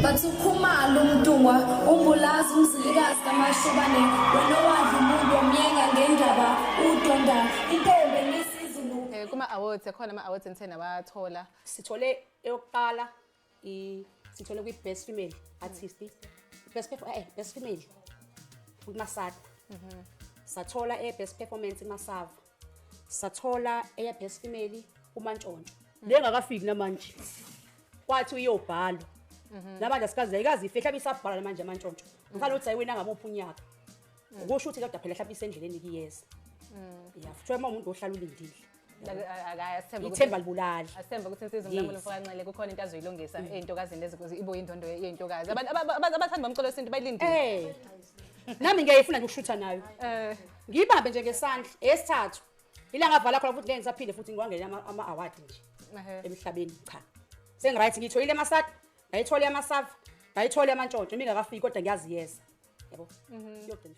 bathukhumala umntungwa umbulazi umzilikazi kamashobane wena wadla umuntu wamyenga ngendaba udonda intombi nesizulu. Kuma-awards ekhona ama-awards enithena wathola. Sithole eyokuqala sithole kwi-best female artist, best female uMaskandi. Sathola best performance eMasava. Sathola best female uMantshontsho. Lengakafiki namanje. Kwathi uyobhala. Namanje asikaze ifehla bisabhala namanje aMantshontsho. Ngifana ukuthi ayiwena ngamuphi unyaka. Ukusho ukuthi kade phela hlapha isendleleni kiyeza. Yeah, futhi uma umuntu ohlala ulindile. Ithemba libulali. Asemba ukuthi insizwa uMlamuli mfaka Nxele kukhona into azoyilungisa ey'ntokazini lezi ukuze ibo yindondo yey'ntokazi. Abathanda bamculo wesintu bayilindile. Nami ngiyayifuna nje ukushutha nayo. Ngiyibambe nje ngesandla esithathu. Ilanga vala khona futhi ngeke ngisaphinde futhi ngiwangele ama-award nje. Emhlabeni cha. Sengiright ngitholile eMaskandi, ngayithola eMasava, ngayithola eMantshontsho, mingakafiki kodwa ngiyaziyeza. Yabo. Yodwa